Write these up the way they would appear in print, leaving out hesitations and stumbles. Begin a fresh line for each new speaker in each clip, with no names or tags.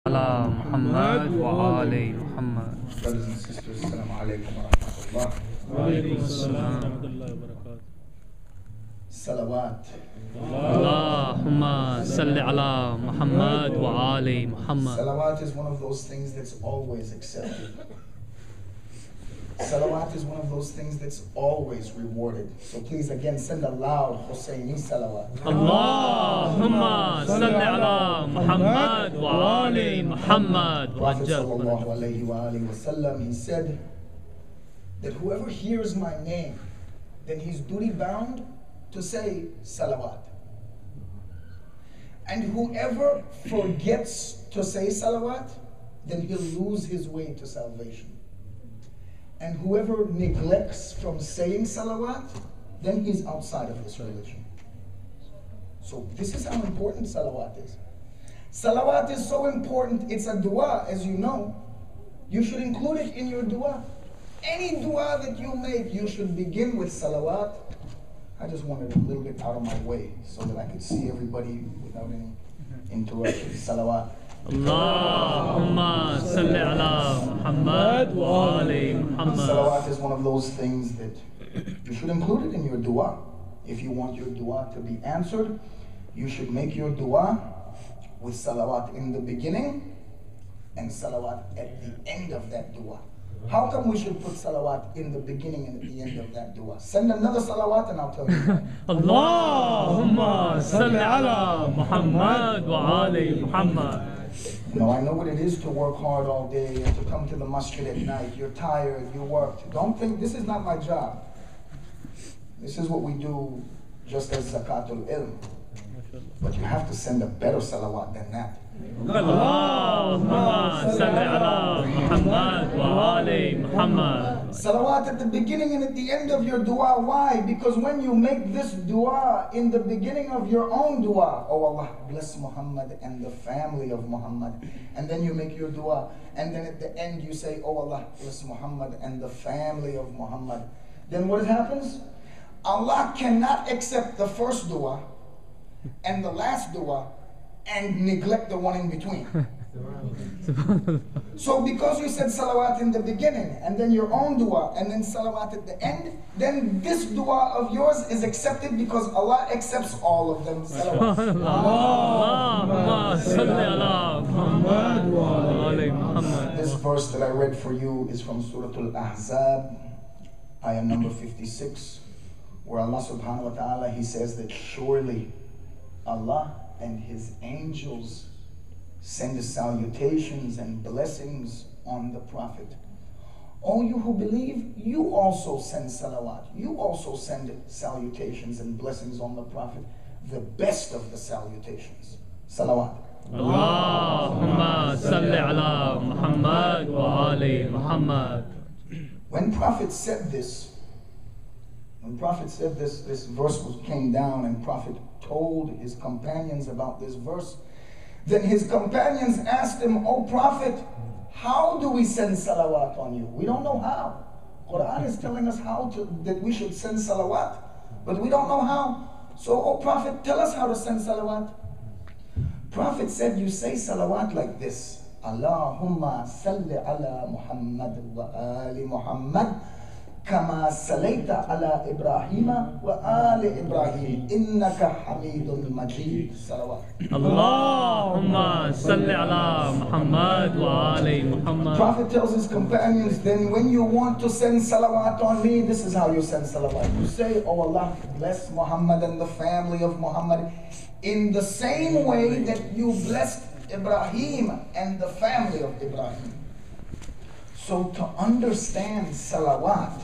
على محمد وآل محمد.
Brothers and sisters, Assalamu alaikum wa rahmatullah.
وعليكم السلام ورحمة الله وبركاته.
Salawat.
اللهم صل على محمد وآل محمد.
Salawat is one of those things that's always accepted. Salawat is one of those things that's always rewarded. So please again send a loud Husseini salawat.
اللهم صل على محمد وآل محمد.
Prophet sallallahu alayhi wa alihi wa sallam, he said that whoever hears my name, then he's duty bound to say salawat. And whoever forgets to say salawat, then he'll lose his way to salvation. And whoever neglects from saying salawat, then he's outside of this religion. So this is how important salawat is. Salawat is so important, it's a dua, as you know. You should include it in your dua. Any dua that you make, you should begin with salawat. I just wanted a little bit out of my way so that I could see everybody without any interruption. Salawat.
اللهم صل على محمد وآل محمد.
Salawat is one of those things that you should include it in your dua. If you want your dua to be answered, you should make your dua with salawat in the beginning and salawat at the end of that dua. How come we should put salawat in the beginning and at the end of that dua? Send another salawat and I'll tell you.
اللهم صل على محمد وآل محمد.
You know, I know what it is to work hard all day and to come to the masjid at night. You're tired, you worked. Don't think this is not my job. This is what we do just as zakatul ilm. But you have to send a better salawat than that.
اللهم صل على محمد وآل محمد.
Salawat at the beginning and at the end of your dua. Why? Because when you make this dua in the beginning of your own dua, oh Allah, bless Muhammad and the family of Muhammad. And then you make your dua. And then at the end you say, oh Allah, bless Muhammad and the family of Muhammad. Then what happens? Allah cannot accept the first dua and the last dua and neglect the one in between. So because you said salawat in the beginning and then your own dua and then salawat at the end, then this dua of yours is accepted because Allah accepts all of them. Salawat.
اللهم صل على محمد وآل محمد.
This verse that I read for you is from Surah Al-Ahzab, ayah number 56, where Allah subhanahu wa ta'ala, he says that surely Allah and his angels send salutations and blessings on the Prophet. All you who believe, you also send salawat. You also send salutations and blessings on the Prophet. The best of the salutations. Salawat.
اللهم صل على محمد وآل محمد.
When Prophet said this, this verse came down and Prophet told his companions about this verse. Then his companions asked him, "O Prophet, how do we send salawat on you? We don't know how. Quran is telling us that we should send salawat, but we don't know how. So, O Prophet, tell us how to send salawat." Prophet said, you say salawat like this. Allahumma salli ala Muhammad wa ali Muhammad kama salayta ala Ibrahim wa ali Ibrahim innaka hamidun majid. Salawat.
اللهم صل على محمد وآل محمد.
Prophet tells his companions, then when you want to send salawat on me, this is how you send salawat. You say, oh Allah, bless Muhammad and the family of Muhammad in the same way that you blessed Ibrahim and the family of Ibrahim. So to understand salawat,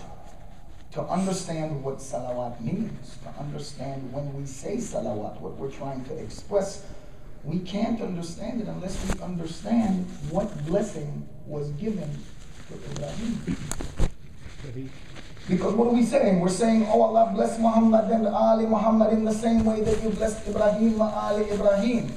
to understand what salawat means, to understand when we say salawat, what we're trying to express, we can't understand it unless we understand what blessing was given to Ibrahim. Because what are we saying? We're saying, oh Allah, bless Muhammad and Ali Muhammad in the same way that you blessed Ibrahim wa Ali Ibrahim.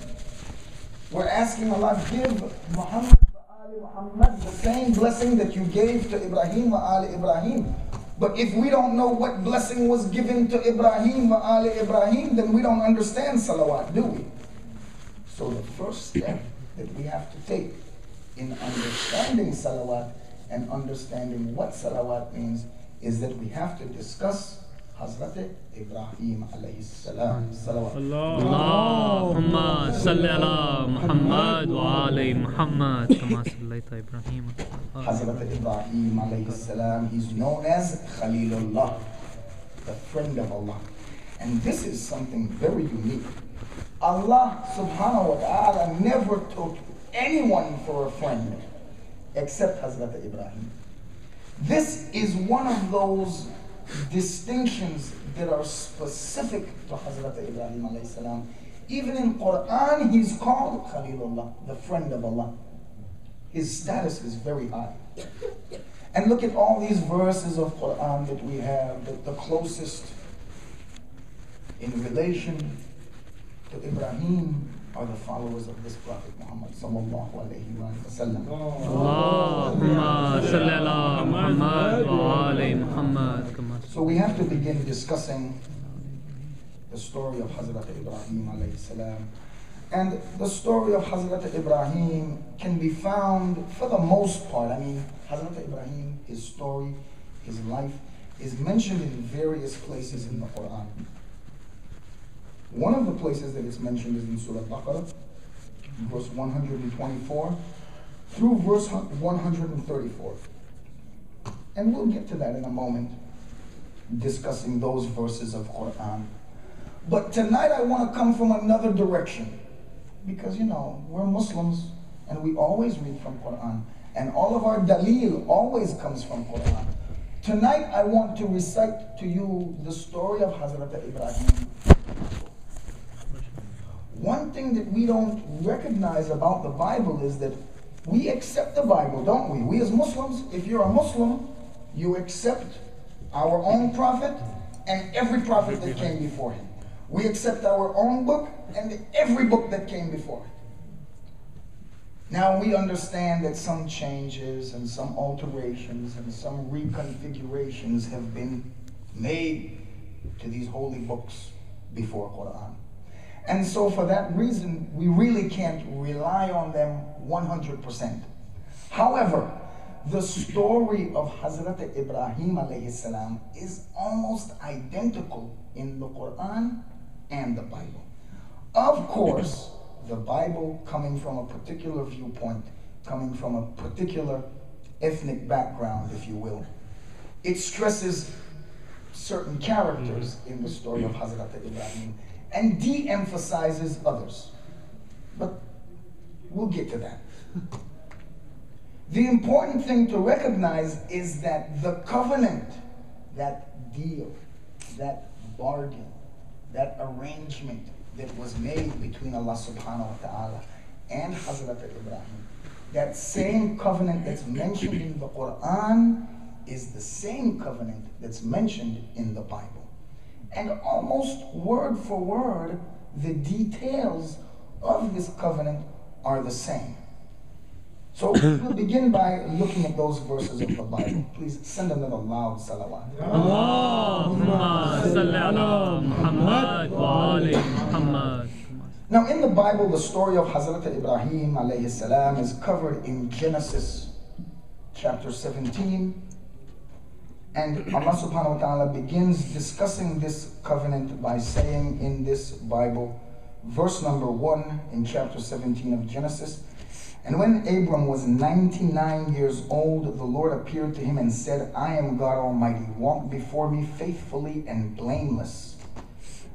We're asking Allah, give Muhammad wa Ali Muhammad the same blessing that you gave to Ibrahim wa Ali Ibrahim. But if we don't know what blessing was given to Ibrahim wa Ali Ibrahim, then we don't understand salawat, do we? So the first step that we have to take in understanding salawat and understanding what salawat means is that we have to discuss Hazrat Ibrahim alayhi salam. Salawat.
اللهم صل على محمد وعلى محمد كما صليت إبراهيم.
Hazrat Ibrahim alayhi salam, he's known as Khalilullah, the friend of Allah. And this is something very unique. Allah subhanahu wa ta'ala never took anyone for a friend except Hazrat Ibrahim. This is one of those distinctions that are specific to Hazrat Ibrahim alayhi salam. Even in Quran, he's called Khalilullah, the friend of Allah. His status is very high. And look at all these verses of Quran that we have, the closest in relation to Ibrahim are the followers of this Prophet Muhammad sallallahu alayhi wa sallam.
اللهم صل على محمد وعلى محمد كما.
So we have to begin discussing the story of Hazrat Ibrahim alayhi salam. And the story of Hazrat Ibrahim can be found for the most part. I mean, Hazrat Ibrahim, his story, his life is mentioned in various places in the Quran. One of the places that it's mentioned is in Surah Baqarah, verse 124 through verse 134. And we'll get to that in a moment, discussing those verses of Quran. But tonight I want to come from another direction, because we're Muslims and we always read from Quran, and all of our dalil always comes from Quran. Tonight I want to recite to you the story of Hazrat Ibrahim. One thing that we don't recognize about the Bible is that we accept the Bible, don't we? We as Muslims, if you're a Muslim, you accept our own prophet and every prophet that came before him. We accept our own book and every book that came before it. Now we understand that some changes and some alterations and some reconfigurations have been made to these holy books before Quran. And so for that reason, we really can't rely on them 100%. However, the story of Hazrat Ibrahim alayhi salam is almost identical in the Quran and the Bible. Of course, the Bible coming from a particular viewpoint, coming from a particular ethnic background, if you will, it stresses certain characters in the story of Hazrat Ibrahim and de-emphasizes others. But we'll get to that. The important thing to recognize is that the covenant, that deal, that bargain, that arrangement that was made between Allah subhanahu wa ta'ala and Hazrat Ibrahim, that same covenant that's mentioned in the Quran is the same covenant that's mentioned in the Bible. And almost word for word, the details of this covenant are the same. So we'll begin by looking at those verses of the Bible. Please send another loud salawat.
اللهم صل على محمد وعلى محمد.
Now in the Bible, the story of Hazrat Ibrahim alayhi salam is covered in Genesis chapter 17. And Allah subhanahu wa ta'ala begins discussing this covenant by saying in this Bible, verse number 1 in chapter 17 of Genesis, "And when Abram was 99 years old, the Lord appeared to him and said, I am God Almighty. Walk before me faithfully and blameless.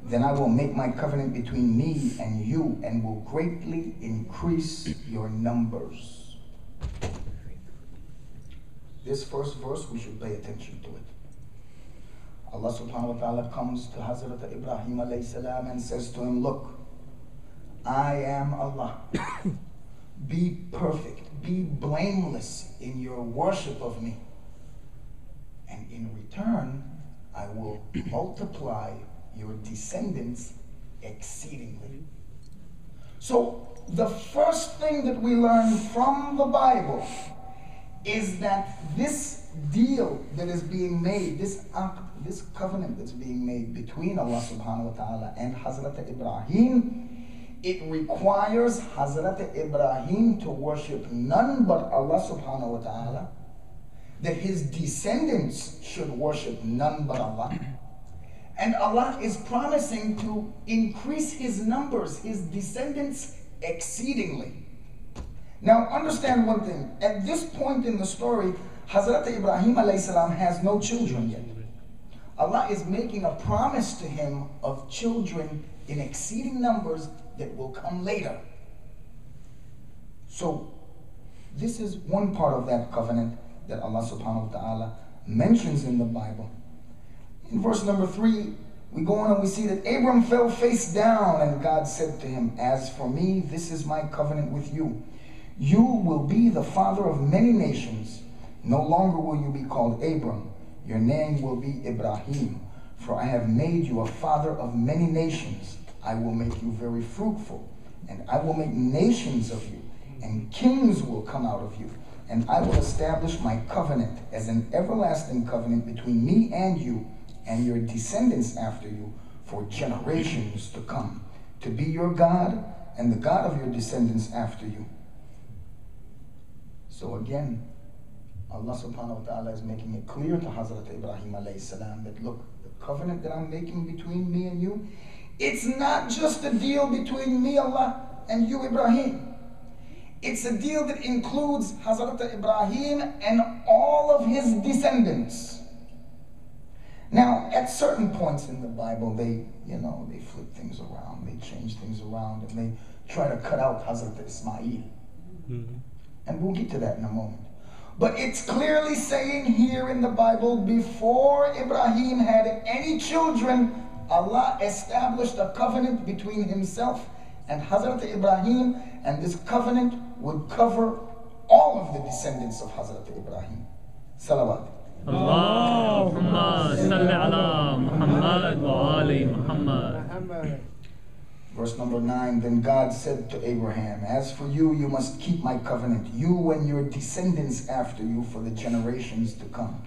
Then I will make my covenant between me and you and will greatly increase your numbers." This first verse, we should pay attention to it. Allah subhanahu wa ta'ala comes to Hazrat Ibrahim alayhi salam and says to him, "Look, I am Allah. Be perfect, be blameless in your worship of me. And in return, I will multiply your descendants exceedingly." So the first thing that we learn from the Bible is that this deal that is being made, this covenant that's being made between Allah subhanahu wa ta'ala and Hazrat Ibrahim it requires Hazrat Ibrahim to worship none but Allah subhanahu wa ta'ala, that his descendants should worship none but Allah. And Allah is promising to increase his numbers, his descendants, exceedingly. Now understand one thing. At this point in the story, Hazrat Ibrahim alayhi salam has no children yet. Allah is making a promise to him of children in exceeding numbers that will come later. So this is one part of that covenant that Allah subhanahu wa ta'ala mentions in the Bible. In verse number 3, we go on and we see that Abram fell face down, and God said to him, "As for me, this is my covenant with you. You will be the father of many nations. No longer will you be called Abram. Your name will be Ibrahim, for I have made you a father of many nations. I will make you very fruitful, and I will make nations of you, and kings will come out of you. And I will establish my covenant as an everlasting covenant between me and you and your descendants after you for generations to come, to be your God and the God of your descendants after you." So again, Allah subhanahu wa ta'ala is making it clear to Hazrat Ibrahim alayhi salam that, look, the covenant that I'm making between me and you, it's not just a deal between me, Allah, and you, Ibrahim. It's a deal that includes Hazrat Ibrahim and all of his descendants. Now, at certain points in the Bible, they flip things around, they change things around, and they try to cut out Hazrat Ismail. And we'll get to that in a moment. But it's clearly saying here in the Bible, before Ibrahim had any children, Allah established a covenant between himself and Hazrat Ibrahim, and this covenant would cover all of the descendants of Hazrat Ibrahim. Salawat.
Allahumma salli ala Muhammad wa ali Muhammad.
Verse number 9, then God said to Abraham, "As for you, you must keep my covenant, you and your descendants after you for the generations to come.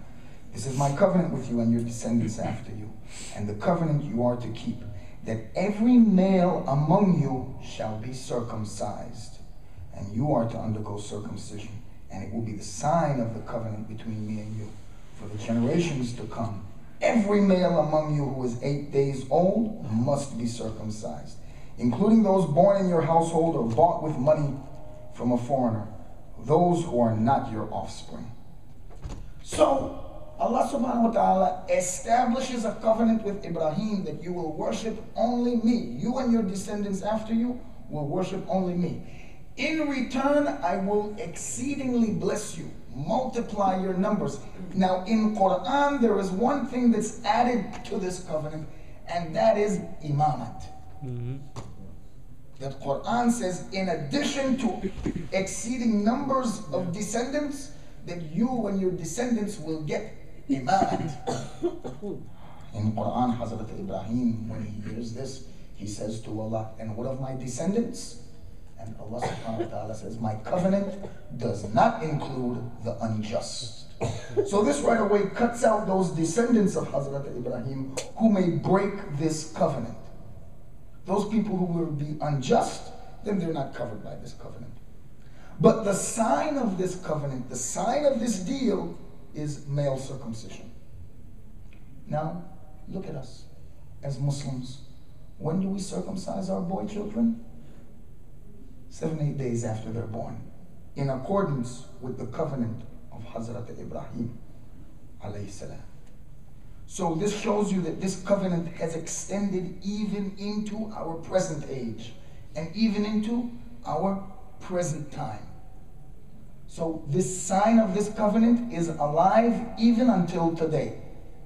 This is my covenant with you and your descendants after you, and the covenant you are to keep, that every male among you shall be circumcised, and you are to undergo circumcision, and it will be the sign of the covenant between me and you for the generations to come. Every male among you who is 8 days old must be circumcised, including those born in your household or bought with money from a foreigner, those who are not your offspring." So Allah subhanahu wa ta'ala establishes a covenant with Ibrahim that you will worship only me. You and your descendants after you will worship only me. In return, I will exceedingly bless you, multiply your numbers. Now in Quran, there is one thing that's added to this covenant, and that is imamat. That Quran says, in addition to exceeding numbers of descendants, that you and your descendants will get imamat. In Quran, Hazrat Ibrahim, when he hears this, he says to Allah, "And what of my descendants?" And Allah subhanahu wa ta'ala says, "My covenant does not include the unjust." So this right away cuts out those descendants of Hazrat Ibrahim who may break this covenant. Those people who will be unjust, then they're not covered by this covenant. But the sign of this covenant, the sign of this deal, is male circumcision. Now, look at us as Muslims. When do we circumcise our boy children? 7, 8 days after they're born, in accordance with the covenant of Hazrat Ibrahim alayhi salam. So this shows you that this covenant has extended even into our present age and even into our present time. So this sign of this covenant is alive even until today.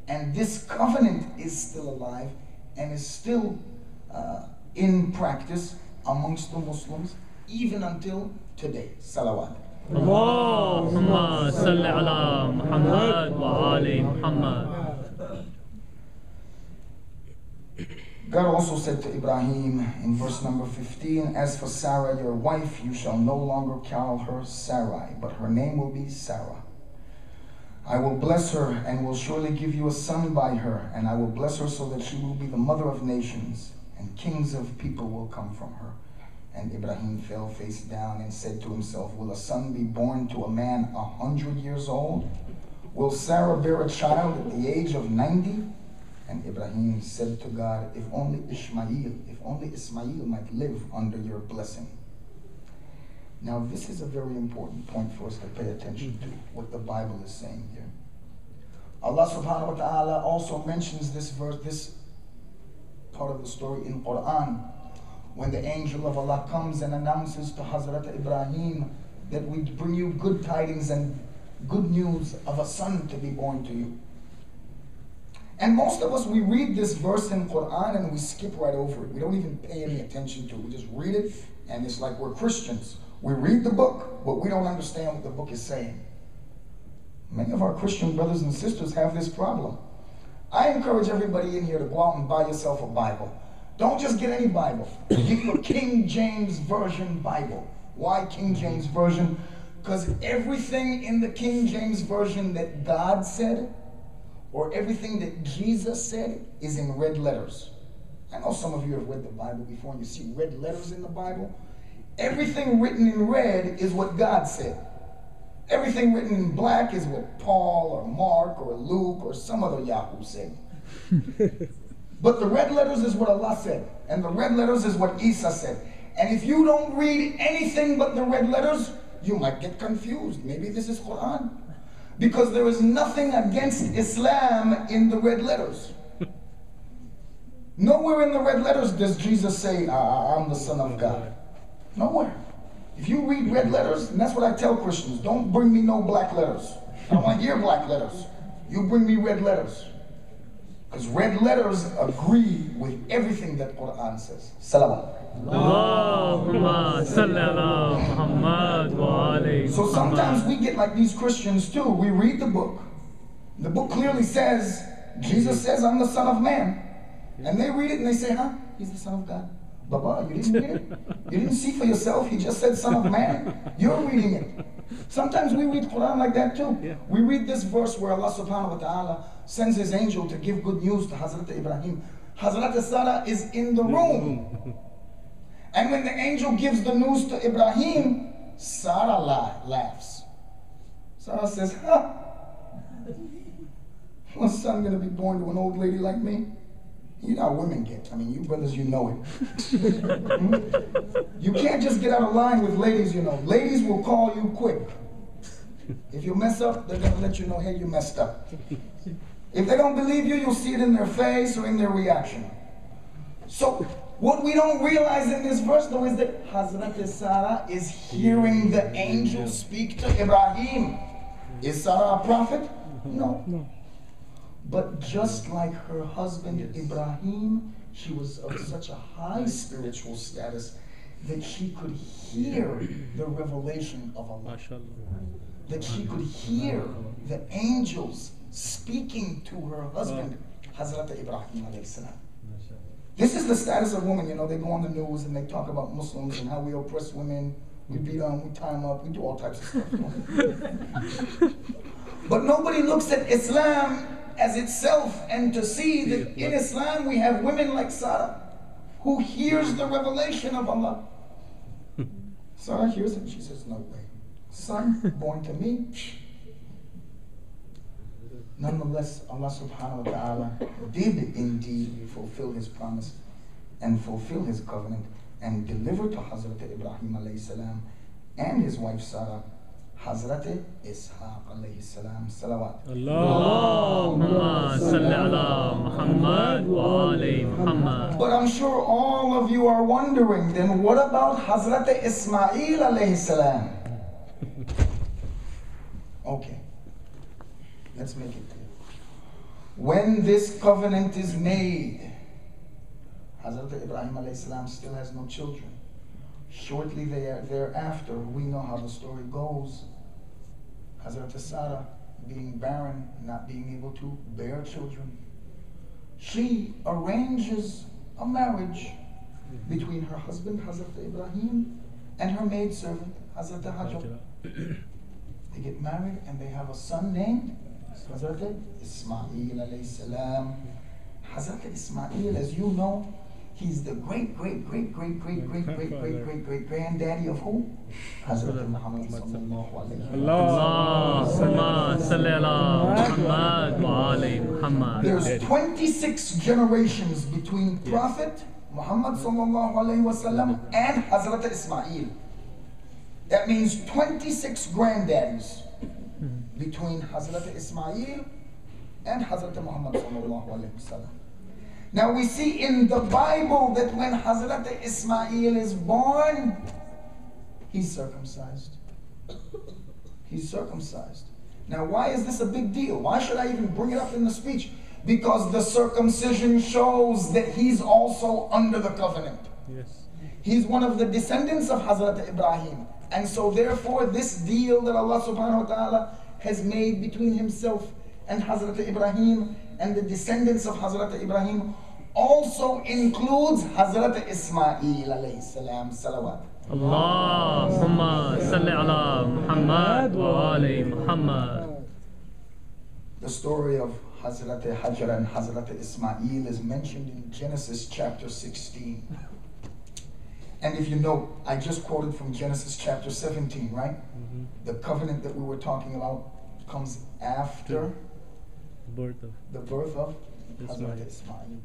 And this covenant is still alive and is still in practice amongst the Muslims even until today. Salawat.
Allahumma salli ala Muhammad wa ali Muhammad.
God also said to Ibrahim in verse number 15, "As for Sarah, your wife, you shall no longer call her Sarai, but her name will be Sarah. I will bless her and will surely give you a son by her, and I will bless her so that she will be the mother of nations, and kings of people will come from her. And Ibrahim fell face down and said to himself, will a son be born to a man 100 years old? Will Sarah bear a child at the age of 90? And Ibrahim said to God, if only Ismail might live under your blessing. Now this is a very important point for us to pay attention to, what the Bible is saying here. Allah subhanahu wa ta'ala also mentions this verse, this part of the story in Quran, when the angel of Allah comes and announces to Hazrat Ibrahim that we bring you good tidings and good news of a son to be born to you. And most of us, we read this verse in Quran and we skip right over it. We don't even pay any attention to it. We just read it and it's like we're Christians. We read the book, but we don't understand what the book is saying. Many of our Christian brothers and sisters have this problem. I encourage everybody in here to go out and buy yourself a Bible. Don't just get any Bible. Get your King James Version Bible. Why King James Version? Because everything in the King James Version that God said, or everything that Jesus said, is in red letters. I know some of you have read the Bible before and you see red letters in the Bible. Everything written in red is what God said. Everything written in black is what Paul or Mark or Luke or some other Yahoo said. But the red letters is what Allah said. And the red letters is what Isa said. And if you don't read anything but the red letters, you might get confused. Maybe this is Quran. Because there is nothing against Islam in the red letters. Nowhere in the red letters does Jesus say, I'm the Son of God. Nowhere. If you read red letters, and that's what I tell Christians, don't bring me no black letters. I don't want to hear black letters. You bring me red letters. Because red letters agree with everything that Quran says. Salawat. So sometimes we get like these Christians too. We read the book. The book clearly says, Jesus says, I'm the Son of Man. And they read it and they say, huh? He's the Son of God. Baba, you didn't read it? You didn't see for yourself? He just said Son of Man. You're reading it. Sometimes we read Quran like that too. Yeah. We read this verse where Allah subhanahu wa ta'ala sends his angel to give good news to Hazrat Ibrahim. Hazrat Sarah is in the room. And when the angel gives the news to Ibrahim, Sarah laughs. Sarah says, huh? My son gonna be born to an old lady like me? You know how women get. I mean, you brothers, you know it. You can't just get out of line with ladies, you know. Ladies will call you quick. If you mess up, they're going to let you know, hey, you messed up. If they don't believe you, you'll see it in their face or in their reaction. So, what we don't realize in this verse, though, is that Hazrat Sarah is hearing the angel speak to Ibrahim. Is Sarah a prophet? No. But just like her husband Ibrahim, she was of such a high spiritual status that she could hear the revelation of Allah. That she could hear the angels speaking to her husband, Hazrat Ibrahim alayhi salam. This is the status of women. You know, they go on the news and they talk about Muslims and how we oppress women. We beat them, we tie them up, we do all types of stuff. But nobody looks at Islam as itself, and to see that in Islam we have women like Sarah who hears the revelation of Allah. Sarah hears it and she says, no way. Son born to me. Nonetheless, Allah subhanahu wa ta'ala did indeed fulfill his promise and fulfill his covenant and deliver to Hazrat Ibrahim alayhi salam and his wife Sarah Hazrat Ishaq alayhi salam. Salawat.
Allahumma salli ala Muhammad wa ali Muhammad.
But I'm sure all of you are wondering, then what about Hazrat Ismail alayhi salam? Okay, let's make it clear. When this covenant is made, Hazrat Ibrahim alayhi salam still has no children. Shortly thereafter, we know how the story goes. Hazrat Sarah, being barren, not being able to bear children, she arranges a marriage between her husband, Hazrat Ibrahim, and her maidservant, Hazrat Hajar. They get married and they have a son named Hazrat Ismail alayhi salam. Hazrat Ismail, as you know, He's the great-great-great-great-great-great-great-great-great-great-granddaddy of who? Hazrat Muhammad sallallahu alayhi wa
اللهم صل على محمد وآل محمد.
There's 26 generations between Prophet Muhammad sallallahu alayhi wa sallam and Hazrat Ismail. That means 26 granddaddies between Hazrat Ismail and Hazrat Muhammad sallallahu alayhi wa sallam. Now we see in the Bible that when Hazrat Ismail is born, he's circumcised. He's circumcised. Now why is this a big deal? Why should I even bring it up in the speech? Because the circumcision shows that he's also under the covenant.
Yes.
He's one of the descendants of Hazrat Ibrahim. And so therefore this deal that Allah subhanahu wa ta'ala has made between himself and Hazrat Ibrahim and the descendants of Hazrat Ibrahim also includes Hazrat Ismail alayhi salam salawat.
اللهم صل على محمد وآل محمد.
The story of Hazrat Hajar and Hazrat Ismail is mentioned in Genesis chapter 16. And if you know, I just quoted from Genesis chapter 17, right?
Mm-hmm.
The covenant that we were talking about comes after
Birth of
the birth of
Ismail.
Hazrat Ismail.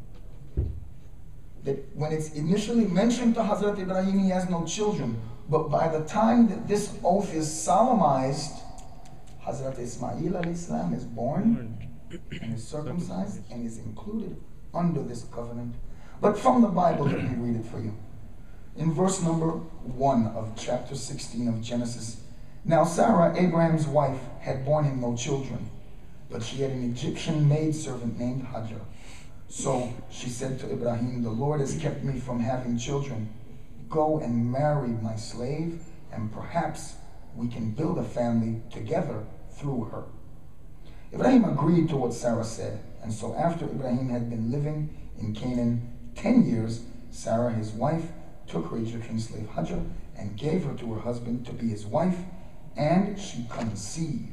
That when it's initially mentioned to Hazrat Ibrahim, he has no children. But by the time that this oath is solemnized, Hazrat Ismail alayhi salam is born and is circumcised and is included under this covenant. But from the Bible, let me read it for you. In verse number 1 of chapter 16 of Genesis, now Sarah, Abraham's wife, had borne him no children, but she had an Egyptian maidservant named Hajar. So she said to Ibrahim, the Lord has kept me from having children. Go and marry my slave, and perhaps we can build a family together through her. Ibrahim agreed to what Sarah said, and so after Ibrahim had been living in Canaan 10 years, Sarah, his wife, took her Egyptian slave Hajar and gave her to her husband to be his wife, and she conceived.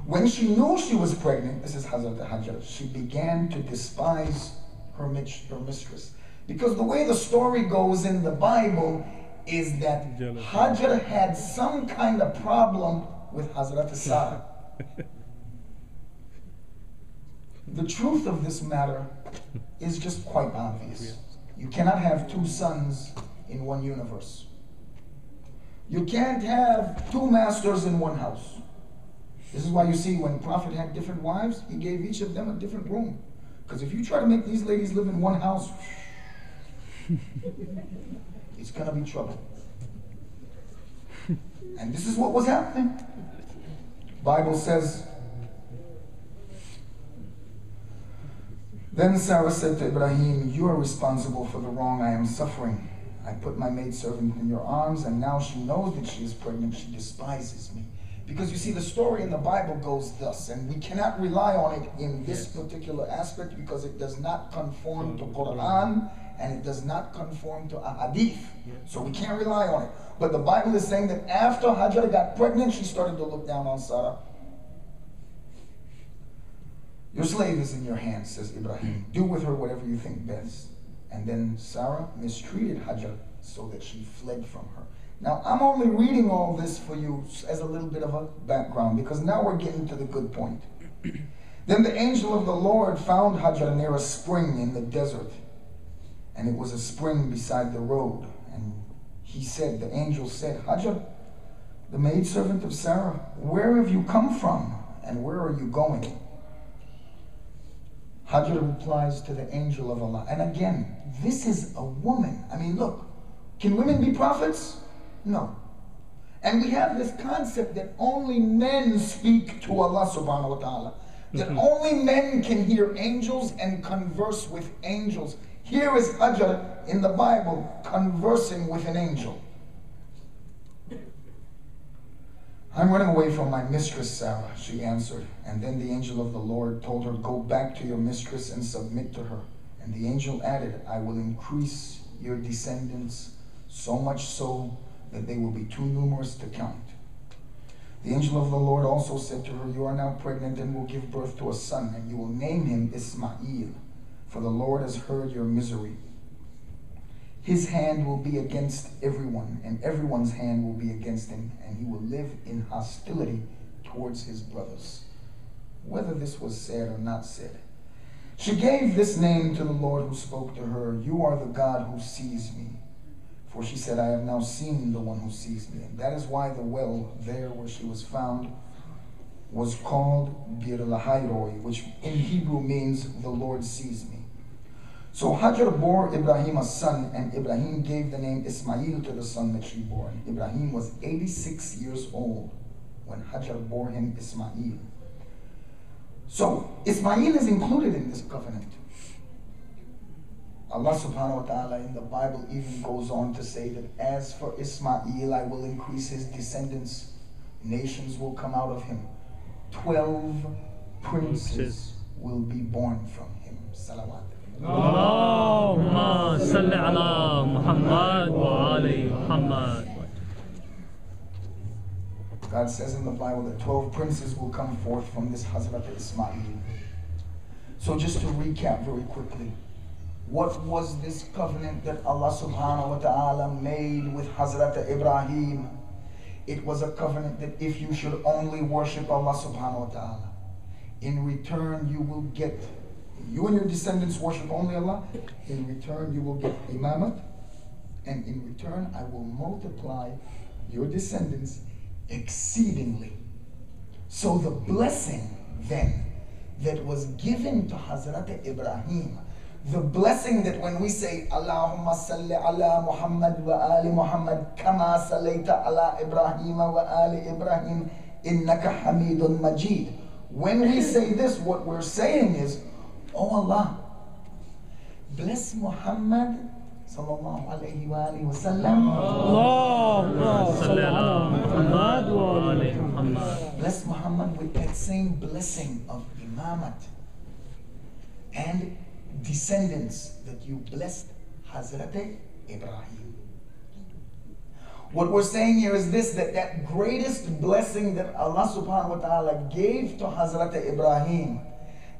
When she knew she was pregnant, this is Hazrat Hajar, she began to despise her mistress. Because the way the story goes in the Bible is that Hajar had some kind of problem with Hazrat Sarah. The truth of this matter is just quite obvious. You cannot have two sons in one universe. You can't have two masters in one house. This is why you see when Prophet had different wives, he gave each of them a different room. Because if you try to make these ladies live in one house, it's going to be trouble. And this is what was happening. Bible says, then Sarah said to Ibrahim, you are responsible for the wrong I am suffering. I put my maidservant in your arms, and now she knows that she is pregnant. She despises me. Because you see, the story in the Bible goes thus, and we cannot rely on it in this particular aspect because it does not conform to Quran and it does not conform to Ahadith. So we can't rely on it. But the Bible is saying that after Hajar got pregnant, she started to look down on Sarah. Your slave is in your hands, says Ibrahim. Do with her whatever you think best. And then Sarah mistreated Hajar so that she fled from her. Now, I'm only reading all this for you as a little bit of a background because now we're getting to the good point. Then the angel of the Lord found Hajar near a spring in the desert. And it was a spring beside the road. And the angel said, Hajar, the maidservant of Sarah, where have you come from and where are you going? Hajar replies to the angel of Allah. And again, this is a woman. I mean, look, can women be prophets? No. And we have this concept that only men speak to Allah subhanahu wa ta'ala. That only men can hear angels and converse with angels. Here is Hajar in the Bible conversing with an angel. I'm running away from my mistress, Sarah, she answered. And then the angel of the Lord told her, go back to your mistress and submit to her. And the angel added, I will increase your descendants so much so that they will be too numerous to count. The angel of the Lord also said to her, you are now pregnant and will give birth to a son, and you will name him Ismail, for the Lord has heard your misery. His hand will be against everyone, and everyone's hand will be against him, and he will live in hostility towards his brothers. Whether this was said or not said, she gave this name to the Lord who spoke to her, "You are the God who sees me." For she said, "I have now seen the one who sees me." And that is why the well there where she was found was called Bir Lahairoi, which in Hebrew means "the Lord sees me." So Hajar bore Ibrahim a son, and Ibrahim gave the name Ismail to the son that she bore. And Ibrahim was 86 years old when Hajar bore him Ismail. So Ismail is included in this covenant. Allah subhanahu wa ta'ala in the Bible even goes on to say that as for Ismail, I will increase his descendants. Nations will come out of him. 12 princes will be born from him. Salawat.
اللهم صل على محمد وآل محمد.
God says in the Bible that 12 princes will come forth from this Hazrat Ismail. So just to recap very quickly, what was this covenant that Allah subhanahu wa ta'ala made with Hazrat Ibrahim? It was a covenant that if you should only worship Allah subhanahu wa ta'ala, in return you will get, you and your descendants worship only Allah, in return you will get imamat, and in return I will multiply your descendants exceedingly. So the blessing then that was given to Hazrat Ibrahim, the blessing that when we say Allahumma salli ala Muhammad wa ali Muhammad kama sallaita ala Ibrahim wa ali Ibrahim innaka hamidun majid. When we say this, what we're saying is, oh Allah, bless Muhammad sallallahu alayhi wa alihi wa sallam.
اللهم صل على محمد وآل محمد.
Bless Muhammad with that same blessing of imamat and descendants that you blessed Hazrat Ibrahim. What we're saying here is this, that greatest blessing that Allah subhanahu wa ta'ala gave to Hazrat Ibrahim,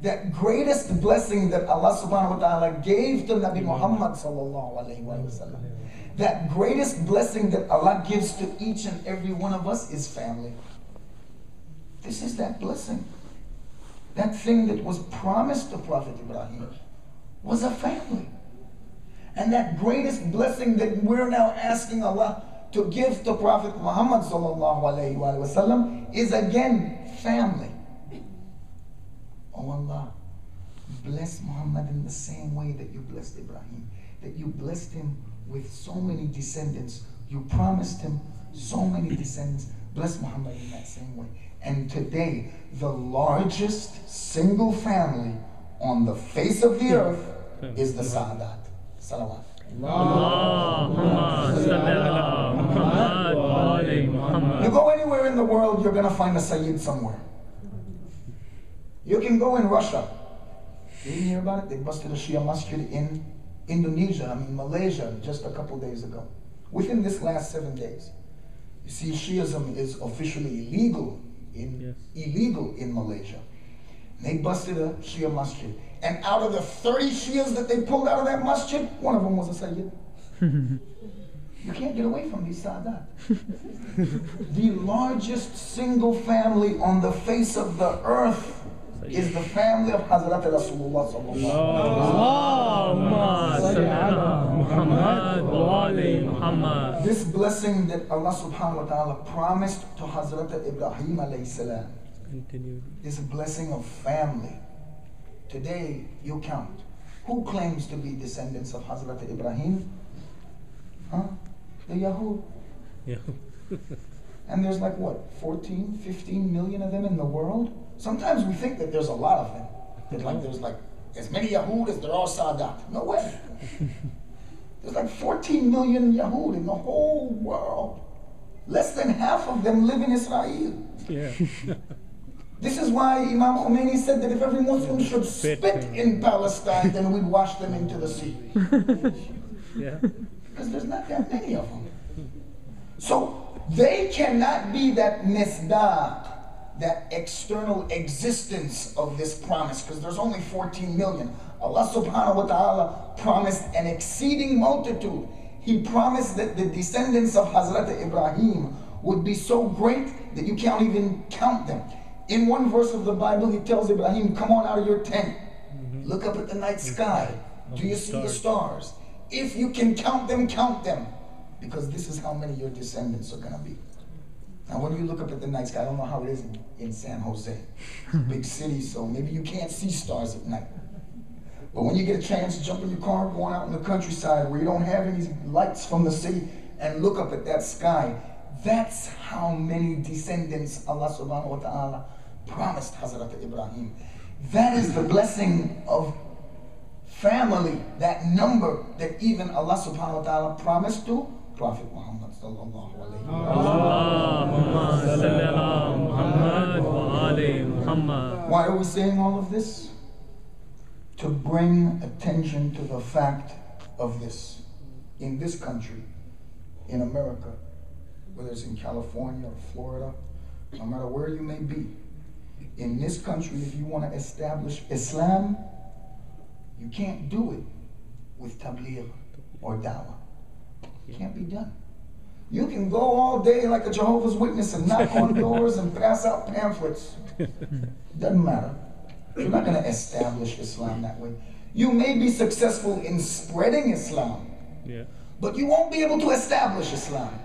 that greatest blessing that Allah subhanahu wa ta'ala gave to Nabi Muhammad sallallahu alayhi wa sallam, that greatest blessing that Allah gives to each and every one of us is family. This is that blessing. That thing that was promised to Prophet Ibrahim was a family. And that greatest blessing that we're now asking Allah to give to Prophet Muhammad sallallahu alayhi wa sallam is again family. Oh Allah, bless Muhammad in the same way that you blessed Ibrahim, that you blessed him with so many descendants. You promised him so many descendants. Bless Muhammad in that same way. And today, the largest single family on the face of the earth is the Sa'adat. Salawat.
اللهم صل على محمد وآل محمد.
You go anywhere in the world, you're going to find a Sayyid somewhere. You can go in Russia. You didn't hear about it? They busted a Shia masjid in Indonesia, Malaysia, just a couple days ago. Within this last 7 days. You see, Shiism is officially illegal in Malaysia. They busted a Shia masjid. And out of the 30 Shias that they pulled out of that masjid, one of them was a Sayyid. You can't get away from these Sadat. The largest single family on the face of the earth is the family of Hazrat Rasulullah sallallahu. This blessing that Allah subhanahu wa ta'ala promised to Hazrat Ibrahim alayhi salam is a blessing of family. Today, you count. Who claims to be descendants of Hazrat Ibrahim? The Yahud. And there's like what, 14, 15 million of them in the world? Sometimes we think that there's a lot of them. That there's like as many Yahud as there are Sadat. No way. There's like 14 million Yahud in the whole world. Less than half of them live in Israel.
Yeah.
This is why Imam Khomeini said that if every Muslim should spit in Palestine, then we'd wash them into the sea.
Yeah.
Because there's not that many of them. So they cannot be that misdaq, that external existence of this promise, because there's only 14 million. Allah subhanahu wa ta'ala promised an exceeding multitude. He promised that the descendants of Hazrat Ibrahim would be so great that you can't even count them. In one verse of the Bible, he tells Ibrahim, come on out of your tent. Look up at the night sky. Do you see the stars? If you can count them, count them. Because this is how many your descendants are going to be. Now, when you look up at the night sky, I don't know how it is in San Jose. It's a big city, so maybe you can't see stars at night. But when you get a chance to jump in your car, going out in the countryside where you don't have any lights from the city, and look up at that sky, that's how many descendants Allah subhanahu wa ta'ala promised Hazrat Ibrahim. That is the blessing of family, that number that even Allah subhanahu wa ta'ala promised to Prophet Muhammad sallallahu alayhi wa. Why are we saying all of this? To bring attention to the fact of this. In this country, in America, whether it's in California or Florida, no matter where you may be, in this country, if you want to establish Islam, you can't do it with tabligh or dawah. It can't be done. You can go all day like a Jehovah's Witness and knock on doors and pass out pamphlets. Doesn't matter. You're not going to establish Islam that way. You may be successful in spreading Islam, but you won't be able to establish Islam.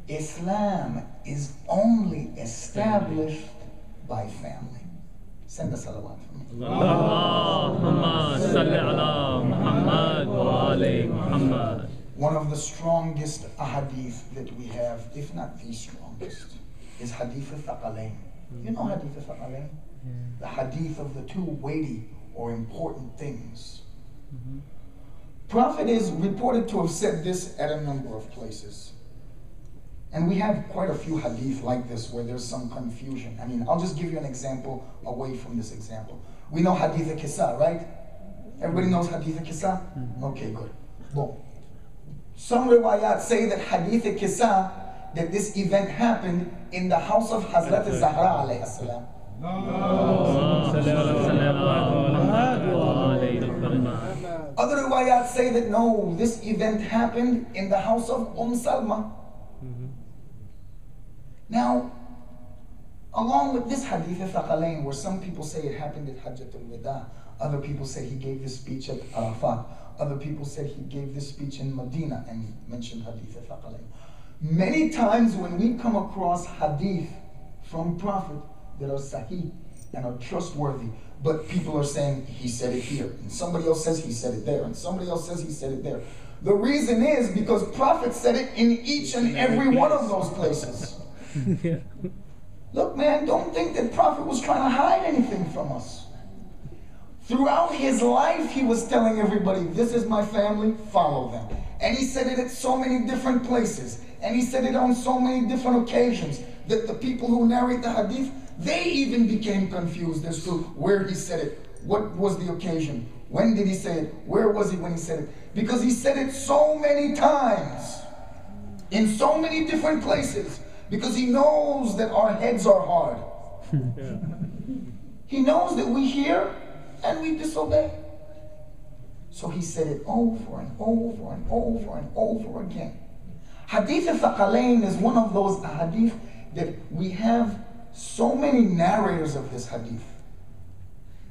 Islam is only established by family. Send a salawat for me.
Allahumma salli ala Muhammad wa ali Muhammad.
One of the strongest ahadith that we have, if not the strongest, is Hadith al-Thaqalain. You know Hadith al-Thaqalain? The hadith of the two weighty or important things. Prophet is reported to have said this at a number of places. And we have quite a few hadith like this where there's some confusion. I mean, I'll just give you an example away from this example. We know Hadith al-Kisa, right? Everybody knows Hadith al-Kisa? Okay, good. Boom. Some riwayat say that Hadith al-Kisa, that this event happened in the house of Hazrat Zahra alayhi salam. Other riwayat say that no, this event happened in the house of Salma. Now, along with this hadith of Thaqalain, where some people say it happened at Hajjat al-Wada, other people say he gave this speech at Arafat, other people said he gave this speech in Medina and mentioned hadith of Thaqalain. Many times when we come across hadith from Prophet that are sahih and are trustworthy, but people are saying he said it here, and somebody else says he said it there, and somebody else says he said it there. The reason is because Prophet said it in each and every one of those places. Look, man, don't think that Prophet was trying to hide anything from us. Throughout his life, he was telling everybody, this is my family, follow them. And he said it at so many different places. And he said it on so many different occasions that the people who narrate the hadith, they even became confused as to where he said it. What was the occasion? When did he say it? Where was he when he said it? Because he said it so many times, in so many different places. Because he knows that our heads are hard. He knows that we hear and we disobey. So he said it over and over and over and over again. Hadith al-Thaqalain is one of those hadith that we have so many narrators of this hadith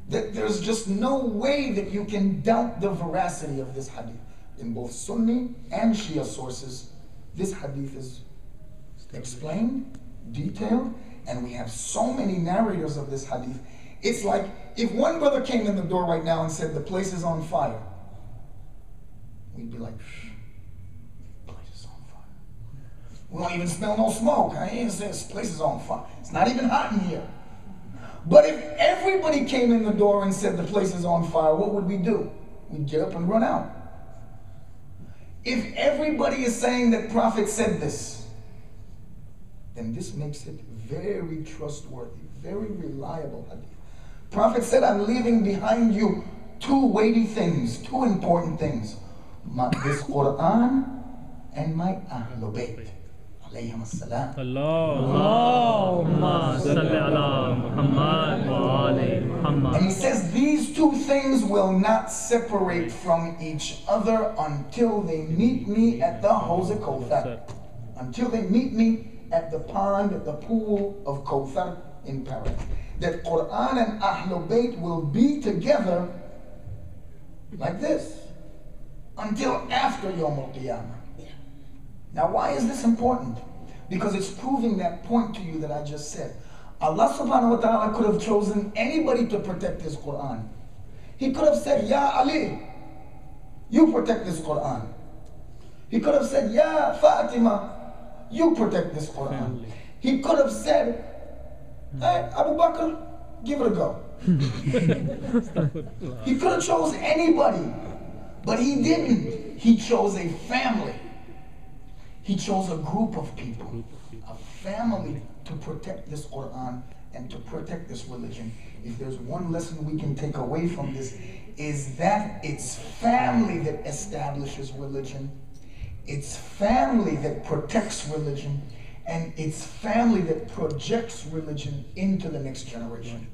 that there's just no way that you can doubt the veracity of this hadith. In both Sunni and Shia sources, this hadith is explained, detailed, and we have so many narrators of this hadith. It's like if one brother came in the door right now and said the place is on fire, we'd be like, shh, the place is on fire. We don't even smell no smoke. I ain't saying this place is on fire. It's not even hot in here. But if everybody came in the door and said the place is on fire, what would we do? We'd get up and run out. If everybody is saying that Prophet said this, then this makes it very trustworthy, very reliable hadith. Prophet said, I'm leaving behind you two weighty things, two important things. This Quran and my Ahlul Bayt. Alayhim as-salam.
Allahumma salli ala Muhammad wa ali Muhammad.
And he says these two things will not separate from each other until they meet me at the Hawz Kawthar. Until they meet me at the pond, at the pool of Kawthar in paradise. That Quran and Ahlul Bayt will be together like this until after Yawm al-Qiyamah. Now, why is this important? Because it's proving that point to you that I just said. Allah subhanahu wa ta'ala could have chosen anybody to protect his Quran. He could have said, Ya Ali, you protect this Quran. He could have said, Ya Fatima, you protect this Quran. He could have said, hey, Abu Bakr, give it a go. He could have chose anybody, but he didn't. He chose a family. He chose a group of people, a family, to protect this Quran and to protect this religion. If there's one lesson we can take away from this, is that it's family that establishes religion, it's family that protects religion, and it's family that projects religion into the next generation.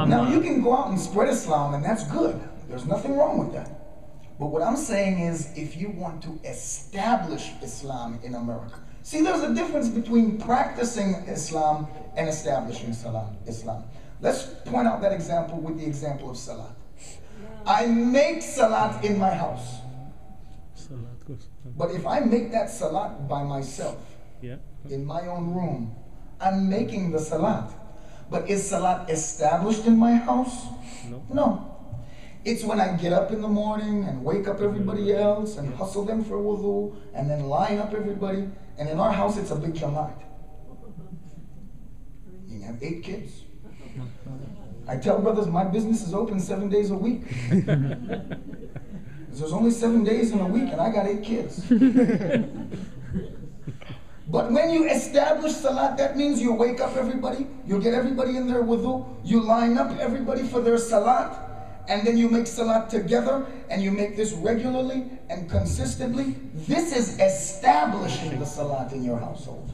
Now you can go out and spread Islam, and that's good. There's nothing wrong with that. But what I'm saying is, if you want to establish Islam in America, see, there's a difference between practicing Islam and establishing Islam. Let's point out that example with the example of Salat. I make Salat in my house. But if I make that Salat by myself, in my own room, I'm making the Salat. But is Salat established in my house? No. It's when I get up in the morning and wake up everybody else and hustle them for wudu and then line up everybody. And in our house, it's a big jamaat. You have 8 kids. I tell brothers, my business is open 7 days a week. There's only 7 days in a week and I got 8 kids. But when you establish Salat, that means you wake up everybody, you get everybody in their wudu, you line up everybody for their Salat, and then you make Salat together, and you make this regularly and consistently. This is establishing the Salat in your household.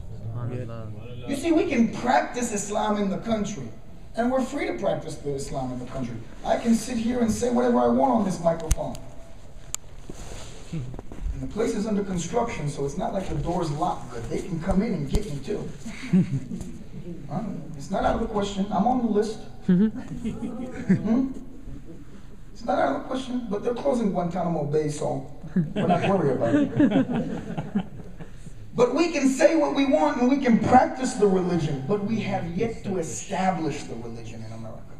You see, we can practice Islam in the country, and we're free to practice the Islam in the country. I can sit here and say whatever I want on this microphone. And the place is under construction, so it's not like the door's locked good. They can come in and get me too. It's not out of the question. I'm on the list. It's not out of the question, but they're closing Guantanamo Bay, so we're not worried about it. But we can say what we want and we can practice the religion, but we have yet to establish the religion in America.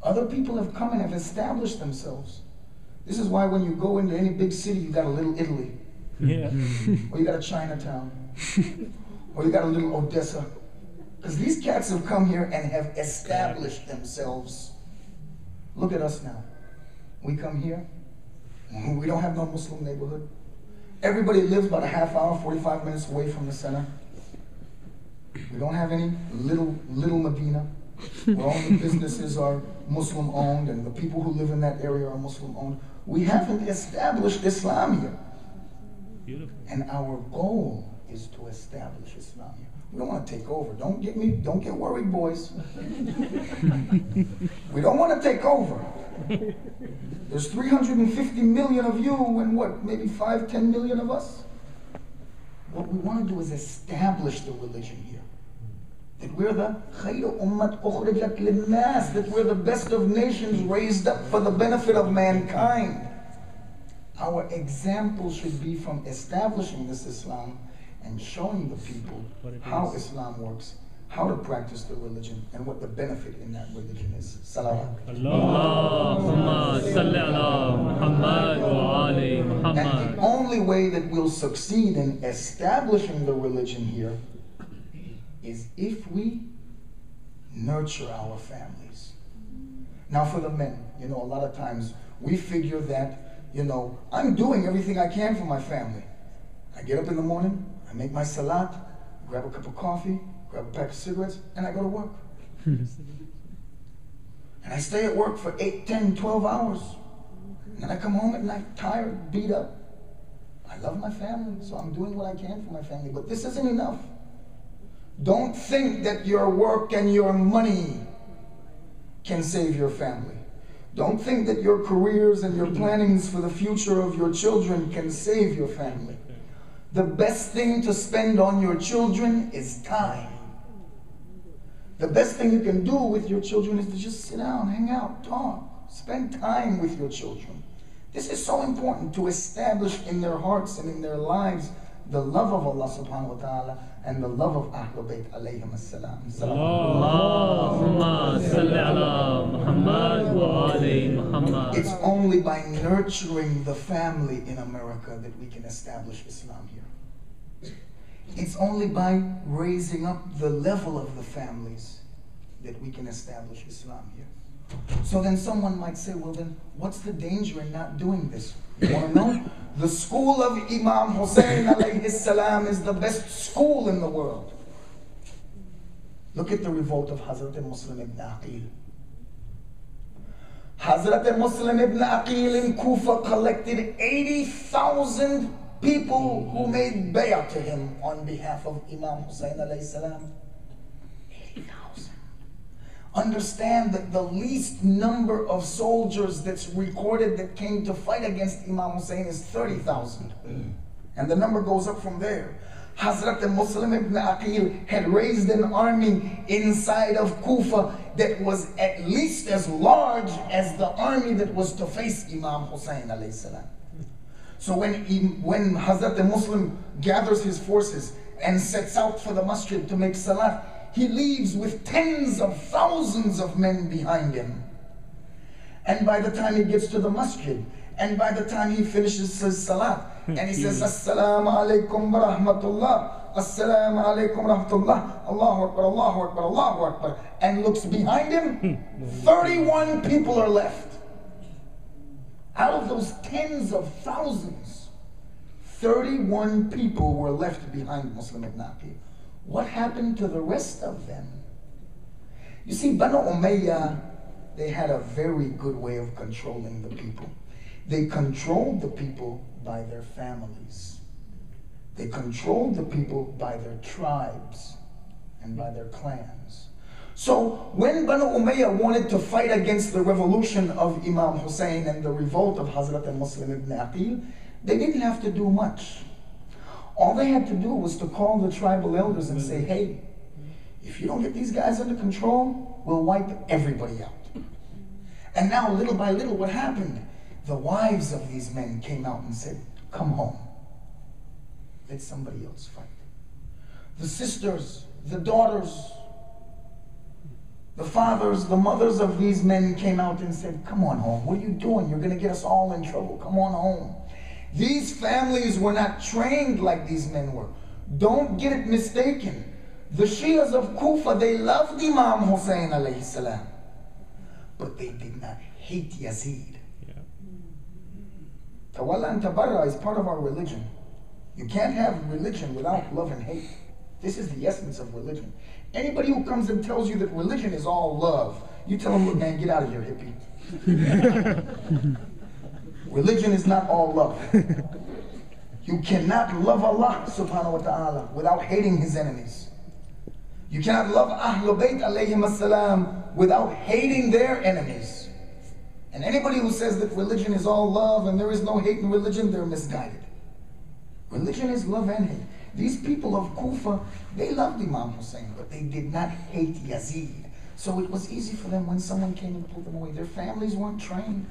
Other people have come and have established themselves. This is why when you go into any big city, you got a little Italy. Or you got a Chinatown. Or you got a little Odessa. Because these cats have come here and have established themselves. Look at us now. We come here. We don't have no Muslim neighborhood. Everybody lives about a half hour, 45 minutes away from the center. We don't have any little Medina, where all the businesses are Muslim owned and the people who live in that area are Muslim owned. We haven't established Islam here.
Beautiful.
And our goal is to establish Islam here. We don't want to take over. Don't get worried, boys. We don't want to take over. There's 350 million of you and what, maybe 5-10 million of us? What we want to do is establish the religion here. That we're the khayru ummat ukhrijat lin-nas, that we're the best of nations raised up for the benefit of mankind. Our example should be from establishing this Islam and showing the people how Islam works, how to practice the religion, and what the benefit in that religion is. Salawat.
Allahumma salli ala Muhammad wa ali Muhammad.
And the only way that we'll succeed in establishing the religion here is if we nurture our families. Now for the men, a lot of times we figure that, I'm doing everything I can for my family. I get up in the morning, I make my salat, grab a cup of coffee, grab a pack of cigarettes, and I go to work. And I stay at work for 8, 10, 12 hours. And then I come home at night, tired, beat up. I love my family, so I'm doing what I can for my family. But this isn't enough. Don't think that your work and your money can save your family. Don't think that your careers and your plannings for the future of your children can save your family. The best thing to spend on your children is time. The best thing you can do with your children is to just sit down, hang out, talk, spend time with your children. This is so important, to establish in their hearts and in their lives the love of Allah subhanahu wa ta'ala and the love of Ahlul Bayt alayhim as-salam.
Allahumma salli ala Muhammad wa ali Muhammad.
It's only by nurturing the family in America that we can establish Islam here. It's only by raising up the level of the families that we can establish Islam here. So then someone might say, well then, what's the danger in not doing this? You want to know? The school of Imam Hussein alayhi salam is the best school in the world. Look at the revolt of Hazrat Muslim ibn Aqil. Hazrat Muslim ibn Aqil in Kufa collected 80,000 people who made bay'ah to him on behalf of Imam Hussein alayhi salam. 80,000. Understand that the least number of soldiers that's recorded that came to fight against Imam Hussein is 30,000. And the number goes up from there. Hazrat Muslim ibn Aqil had raised an army inside of Kufa that was at least as large as the army that was to face Imam Hussein alayhi salam. So when Hazrat Muslim gathers his forces and sets out for the masjid to make salat, he leaves with tens of thousands of men behind him. And by the time he gets to the masjid, and by the time he finishes his salat, and he says, Assalamu alaikum wa rahmatullah, Assalamu alaikum wa rahmatullah, Allahu Akbar, Allahu Akbar, Allahu Akbar, and looks behind him, 31 people are left. Out of those tens of thousands, 31 people were left behind Muslim ibn Aqil. What happened to the rest of them? You see, Banu Umayyah, they had a very good way of controlling the people. They controlled the people by their families. They controlled the people by their tribes and by their clans. So when Banu Umayyah wanted to fight against the revolution of Imam Hussein and the revolt of Hazrat Muslim ibn Aqil, they didn't have to do much. All they had to do was to call the tribal elders and say, hey, if you don't get these guys under control, we'll wipe everybody out. And now, little by little, what happened? The wives of these men came out and said, come home. Let somebody else fight. The sisters, the daughters, the fathers, the mothers of these men came out and said, come on home. What are you doing? You're going to get us all in trouble. Come on home. These families were not trained like these men were. Don't get it mistaken. The Shias of Kufa, they loved Imam Hussein alayhi salam, but they did not hate Yazid. Tawalla and Tabarra is part of our religion. You can't have religion without love and hate. This is the essence of religion. Anybody who comes and tells you that religion is all love, you tell them, look man, get out of here, hippie. Religion is not all love. You cannot love Allah subhanahu wa ta'ala without hating his enemies. You cannot love Ahlul Bayt alayhim as-salam without hating their enemies. And anybody who says that religion is all love and there is no hate in religion, they're misguided. Religion is love and hate. These people of Kufa, they loved Imam Hussein, but they did not hate Yazid. So it was easy for them when someone came and pulled them away. Their families weren't trained.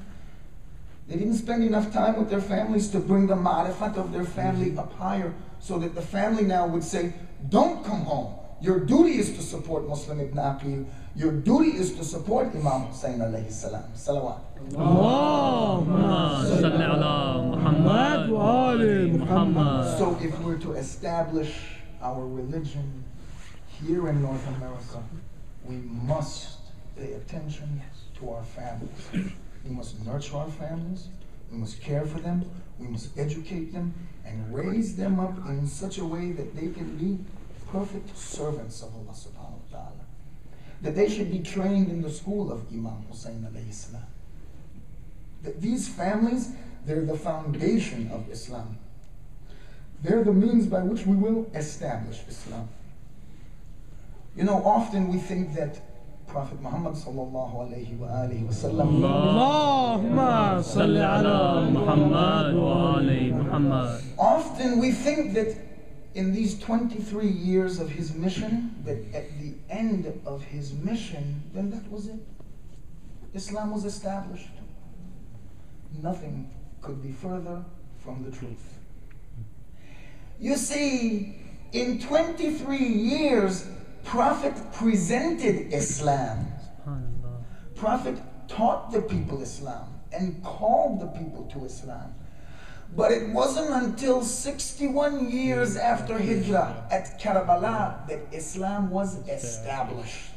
They didn't spend enough time with their families to bring the ma'rifat of their family up higher, so that the family now would say, don't come home. Your duty is to support Muslim ibn Aqil. Your duty is to support Imam Hussein alayhi salam. Salawat.
Allahumma salli ala Muhammad wa ali Muhammad.
So if we're to establish our religion here in North America, we must pay attention to our families. We must nurture our families, we must care for them, we must educate them, and raise them up in such a way that they can be perfect servants of Allah subhanahu wa ta'ala. That they should be trained in the school of Imam Hussein alayhi salam. That these families, they're the foundation of Islam. They're the means by which we will establish Islam. You know, often we think that Prophet Muhammad sallallahu alayhi wa alihi wa sallam,
اللهم صل على محمد وآل محمد.
often we think that in these 23 years of his mission, that at the end of his mission, then that was it. Islam was established. Nothing could be further from the truth. You see, in 23 years, Prophet presented Islam. Prophet taught the people Islam and called the people to Islam. But it wasn't until 61 years after Hijrah at Karbala that Islam was established.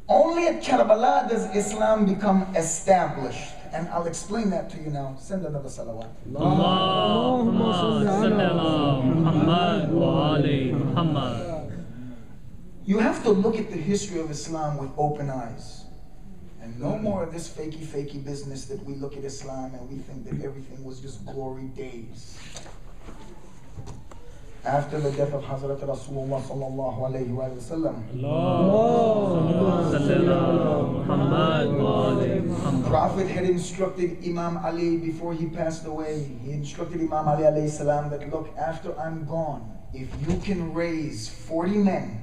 Only at Karbala does Islam become established. And I'll explain that to you now. Send another salawat.
اللهم صل على محمد وآل محمد.
You have to look at the history of Islam with open eyes. And no more of this fakey business that we look at Islam and we think that everything was just glory days. After the death of Hazrat Rasulullah sallallahu alayhi wa sallam, Prophet had instructed Imam Ali before he passed away. He instructed Imam Ali alayhi salam that, look, after I'm gone, if you can raise 40 men,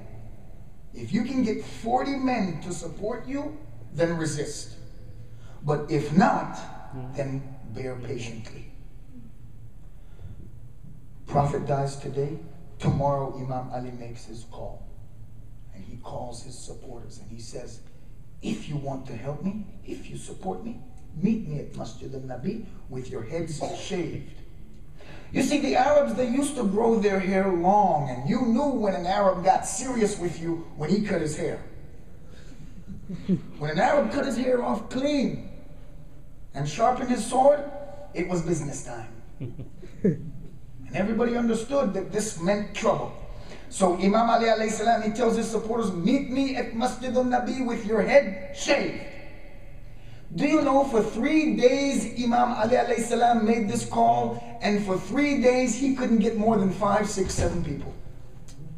if you can get 40 men to support you, then resist. But if not, then bear patiently. Prophet dies today. Tomorrow Imam Ali makes his call. And he calls his supporters and he says, if you want to help me, if you support me, meet me at Masjid al-Nabi with your heads shaved. You see, the Arabs, they used to grow their hair long, and you knew when an Arab got serious with you when he cut his hair. When an Arab cut his hair off clean and sharpened his sword, it was business time. And everybody understood that this meant trouble. So Imam Ali alayhi salam, he tells his supporters, meet me at Masjid al-Nabi with your head shaved. Do you know, for 3 days Imam Ali alayhi salam made this call, and for 3 days he couldn't get more than 5, 6, 7 people.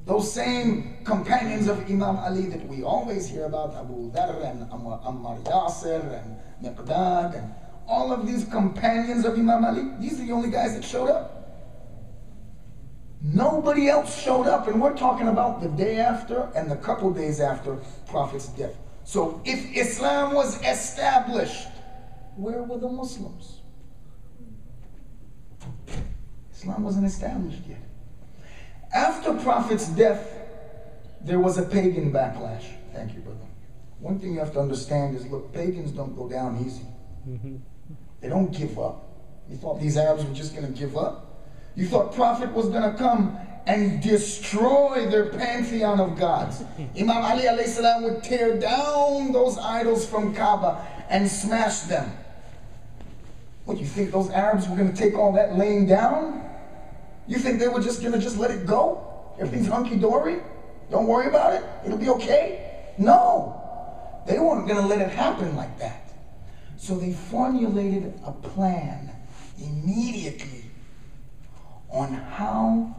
Those same companions of Imam Ali that we always hear about, Abu Dharr and Ammar Yasir and Miqdad, and all of these companions of Imam Ali, these are the only guys that showed up. Nobody else showed up, and we're talking about the day after and the couple days after Prophet's death. So if Islam was established, where were the Muslims? Islam wasn't established yet. After Prophet's death, there was a pagan backlash. Thank you, brother. One thing you have to understand is, look, pagans don't go down easy. They don't give up. You thought these Arabs were just going to give up? You thought Prophet was going to come and destroy their pantheon of gods. Imam Ali alayhi salam would tear down those idols from Kaaba and smash them. What, you think those Arabs were going to take all that laying down? You think they were just going to just let it go? Everything's hunky-dory? Don't worry about it? It'll be okay? No. They weren't going to let it happen like that. So they formulated a plan immediately on how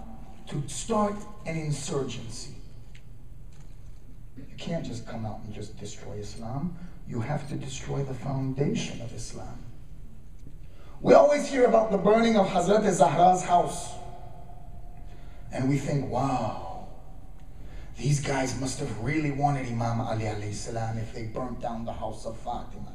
to start an insurgency. You can't just come out and just destroy Islam. You have to destroy the foundation of Islam. We always hear about the burning of Hazrat Zahra's house. And we think, wow, these guys must have really wanted Imam Ali alayhi salam if they burnt down the house of Fatima.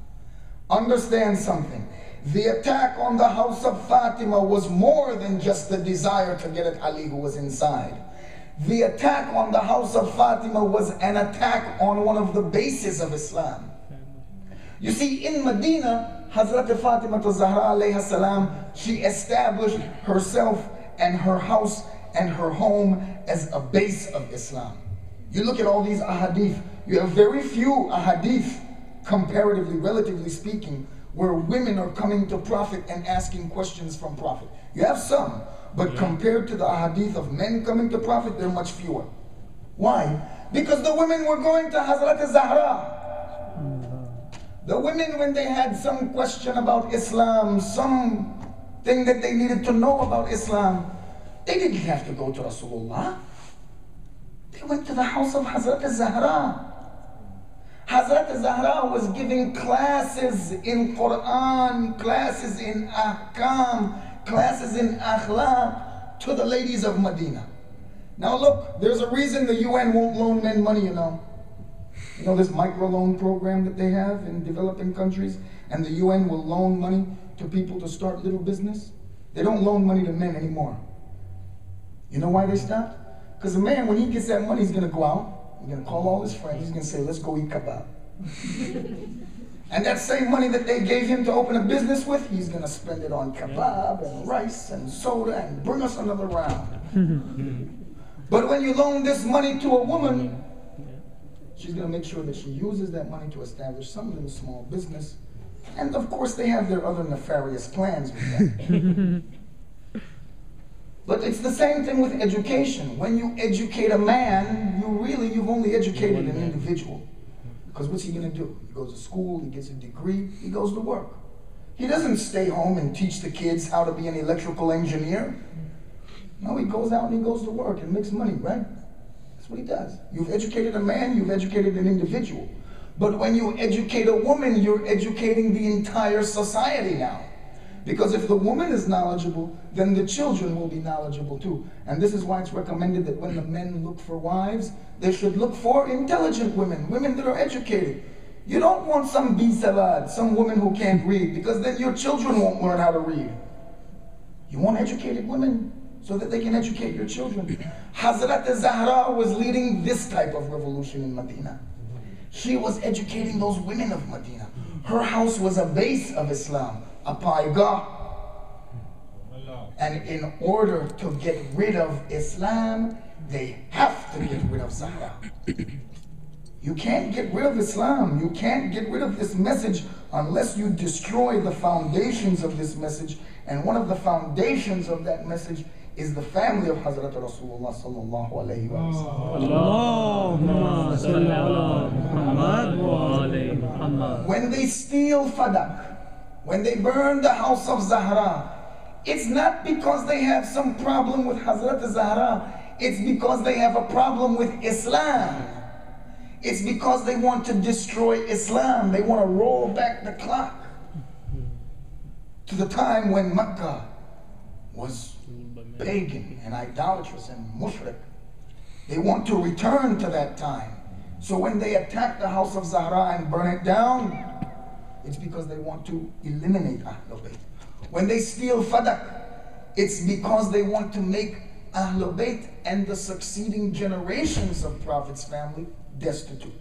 Understand something. The attack on the house of Fatima was more than just the desire to get at Ali who was inside. The attack on the house of Fatima was an attack on one of the bases of Islam. You see, in Medina, Hazrat Fatima Zahra alayha salam, she established herself and her house and her home as a base of Islam. You look at all these ahadith, you have very few ahadith, comparatively, relatively speaking, where women are coming to Prophet and asking questions from Prophet. You have some, but compared to the ahadith of men coming to Prophet, they're much fewer. Why? Because the women were going to Hazrat Zahra. The women, when they had some question about Islam, something that they needed to know about Islam, they didn't have to go to Rasulullah. They went to the house of Hazrat al-Zahra. Hazrat al-Zahra was giving classes in Quran, classes in Ahkam, classes in Akhlaq to the ladies of Medina. Now look, there's a reason the UN won't loan men money, you know. You know this microloan program that they have in developing countries, and the UN will loan money to people to start little business? They don't loan money to men anymore. You know why they stopped? Because a man, when he gets that money, he's going to go out, he's going to call all his friends, he's going to say, let's go eat kebab. And that same money that they gave him to open a business with, he's going to spend it on kebab and rice and soda and bring us another round. But when you loan this money to a woman, she's going to make sure that she uses that money to establish some little small business. And of course, they have their other nefarious plans with that. But it's the same thing with education. When you educate a man, you've only educated an individual. Because what's he going to do? He goes to school, he gets a degree, he goes to work. He doesn't stay home and teach the kids how to be an electrical engineer. No, he goes out and he goes to work and makes money, right? That's what he does. You've educated a man, you've educated an individual. But when you educate a woman, you're educating the entire society now. Because if the woman is knowledgeable, then the children will be knowledgeable too. And this is why it's recommended that when the men look for wives, they should look for intelligent women, women that are educated. You don't want some bisavad, some woman who can't read, because then your children won't learn how to read. You want educated women so that they can educate your children. Hazrat al-Zahra was leading this type of revolution in Medina. She was educating those women of Medina. Her house was a base of Islam, a paigah. And in order to get rid of Islam, they have to get rid of Zahra. You can't get rid of Islam. You can't get rid of this message unless you destroy the foundations of this message. And one of the foundations of that message is the family of Hazrat Rasulullah sallallahu alayhi wa sallam. When they steal Fadak, when they burn the house of Zahra, it's not because they have some problem with Hazrat Zahra, it's because they have a problem with Islam. It's because they want to destroy Islam. They want to roll back the clock to the time when Mecca was pagan and idolatrous and mushrik. They want to return to that time. So when they attack the house of Zahra and burn it down, it's because they want to eliminate Ahlul Bayt. When they steal Fadak, it's because they want to make Ahlul Bayt and the succeeding generations of Prophet's family destitute.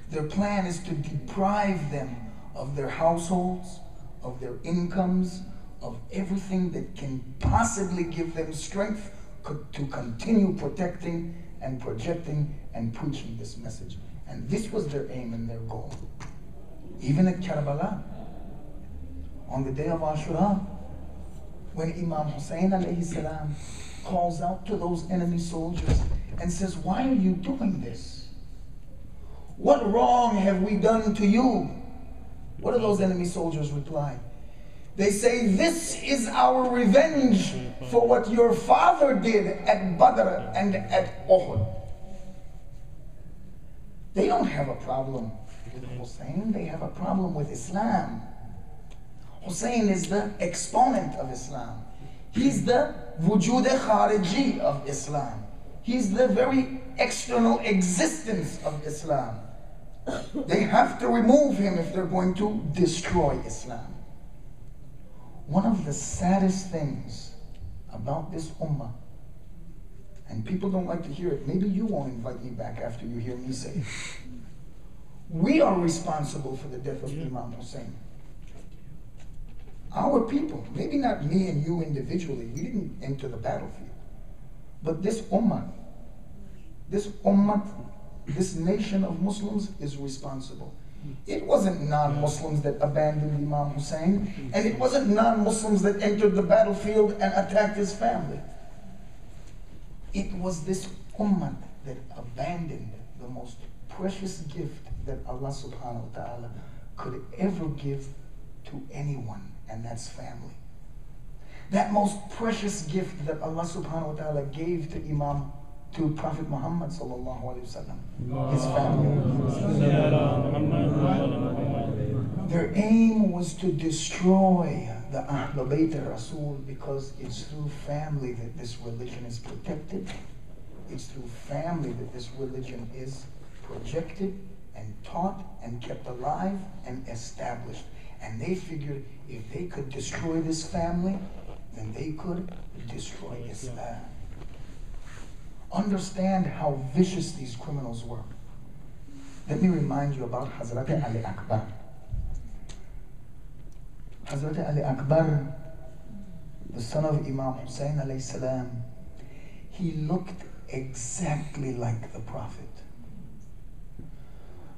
Their plan is to deprive them of their households, of their incomes, of everything that can possibly give them strength to continue protecting and projecting and preaching this message. And this was their aim and their goal. Even at Karbala, on the day of Ashura, when Imam Hussein alayhi salam calls out to those enemy soldiers and says, why are you doing this? What wrong have we done to you? What do those enemy soldiers reply? They say, this is our revenge for what your father did at Badr and at Uhud. They don't have a problem with Hussein, they have a problem with Islam. Hussein is the exponent of Islam. He's the wujud khariji of Islam. He's the very external existence of Islam. They have to remove him if they're going to destroy Islam. One of the saddest things about this ummah, and people don't like to hear it, maybe you won't invite me back after you hear me say it. We are responsible for the death of Imam Hussein. Our people, maybe not me and you individually, we didn't enter the battlefield. But this ummah, this nation of Muslims is responsible. It wasn't non-Muslims that abandoned Imam Hussein, and it wasn't non-Muslims that entered the battlefield and attacked his family. It was this ummah that abandoned the most precious gift that Allah subhanahu wa ta'ala could ever give to anyone, and that's family. That most precious gift that Allah subhanahu wa ta'ala gave to Imam to Prophet Muhammad sallallahu alaihi wasallam, his family. Their aim was to destroy the Ahlul Bayt al-Rasul, because it's through family that this religion is protected. It's through family that this religion is projected and taught and kept alive and established. And they figured if they could destroy this family, then they could destroy Islam. Understand how vicious these criminals were. Let me remind you about Hazrat Ali Akbar. Hazrat Ali Akbar, the son of Imam Hussein alayhi salam, he looked exactly like the Prophet.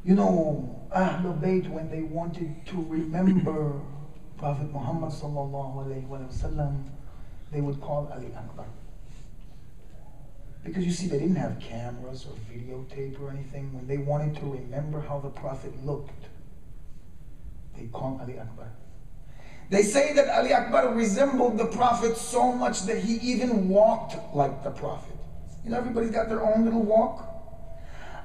You know, Ahlul Bayt, when they wanted to remember Prophet Muhammad sallallahu alayhi wa sallam, they would call Ali Akbar. Because you see, they didn't have cameras or videotape or anything. When they wanted to remember how the Prophet looked, they called Ali Akbar. They say that Ali Akbar resembled the Prophet so much that he even walked like the Prophet. You know, everybody's got their own little walk.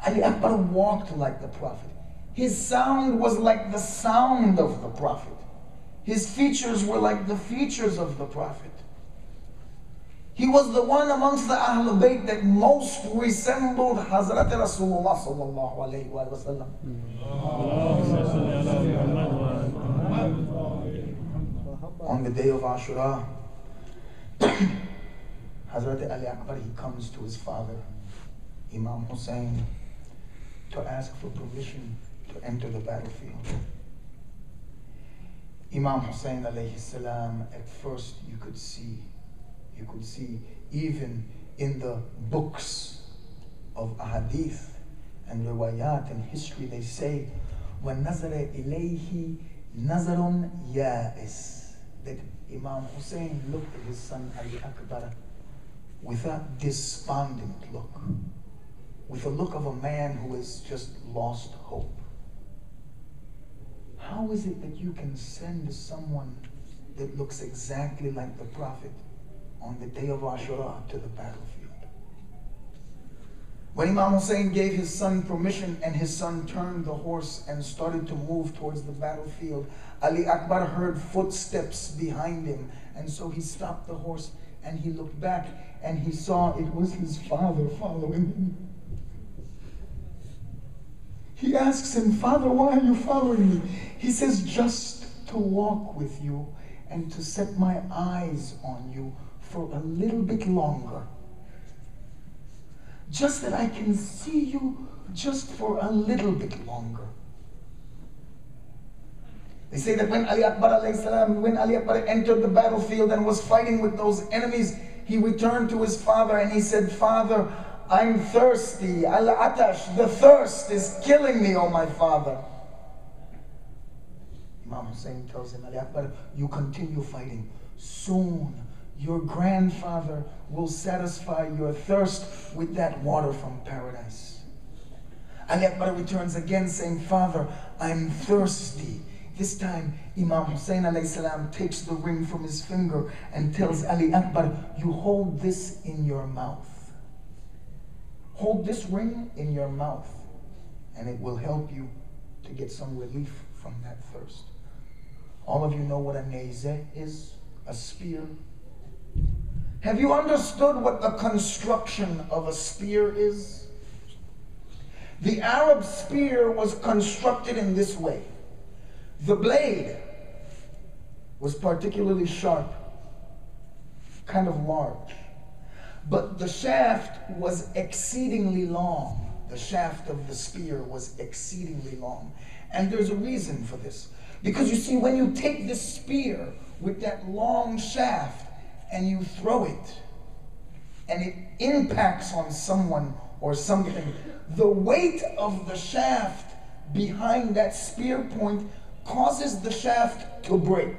Ali Akbar walked like the Prophet. His sound was like the sound of the Prophet. His features were like the features of the Prophet. He was the one amongst the Ahlul Bayt that most resembled Hazrat Rasulullah sallallahu alayhi wa sallam. On the day of Ashura, Hazrat Ali Akbar, he comes to his father, Imam Hussein, to ask for permission to enter the battlefield. Imam Hussein alayhi salam, at first you could see even in the books of ahadith and riwayat and history, they say, وَنَظَرَ إِلَيْهِ نَظَرٌ يَائِسٌ, that Imam Hussein looked at his son Ali Akbar with a despondent look, with a look of a man who has just lost hope. How is it that you can send someone that looks exactly like the Prophet on the day of Ashura to the battlefield? When Imam Hussein gave his son permission and his son turned the horse and started to move towards the battlefield, Ali Akbar heard footsteps behind him, and so he stopped the horse and he looked back and he saw it was his father following him. He asks him, "Father, why are you following me?" He says, "Just to walk with you and to set my eyes on you for a little bit longer. Just that I can see you just for a little bit longer." They say that when Ali Akbar entered the battlefield and was fighting with those enemies, he returned to his father and he said, "Father, I'm thirsty. Al-Atash, the thirst is killing me, oh my father." Imam Hussein tells him, "Ali Akbar, you continue fighting. Soon your grandfather will satisfy your thirst with that water from paradise." Ali Akbar returns again saying, "Father, I'm thirsty." This time, Imam Hussein alayhi salam takes the ring from his finger and tells Ali Akbar, "You hold this in your mouth. Hold this ring in your mouth, and it will help you to get some relief from that thirst." All of you know what a neyzeh is? A spear. Have you understood what the construction of a spear is? The Arab spear was constructed in this way. The blade was particularly sharp, kind of large, but the shaft was exceedingly long. The shaft of the spear was exceedingly long. And there's a reason for this. Because you see, when you take this spear with that long shaft and you throw it, and it impacts on someone or something, the weight of the shaft behind that spear point causes the shaft to break.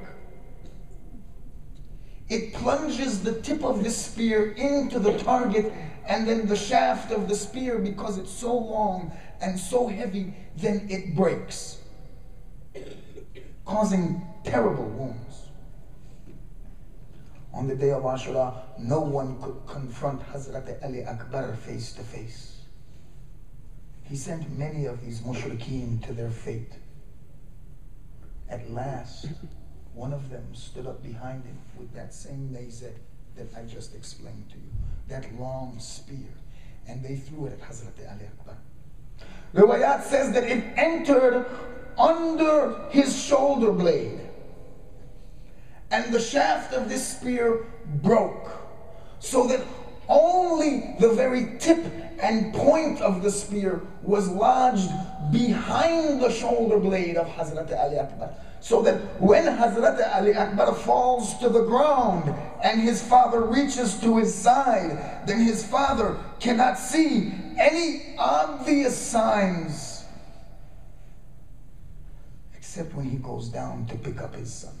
It plunges the tip of the spear into the target, and then the shaft of the spear, because it's so long and so heavy, then it breaks, causing terrible wounds. On the day of Ashura, no one could confront Hazrat Ali Akbar face to face. He sent many of these mushrikeen to their fate. At last, one of them stood up behind him with that same nayzeh that I just explained to you, that long spear, and they threw it at Hazrat Ali Akbar. Riwayat says that it entered under his shoulder blade, and the shaft of this spear broke, so that only the very tip and point of the spear was lodged behind the shoulder blade of Hazrat Ali Akbar. So that when Hazrat Ali Akbar falls to the ground and his father reaches to his side, then his father cannot see any obvious signs except when he goes down to pick up his son.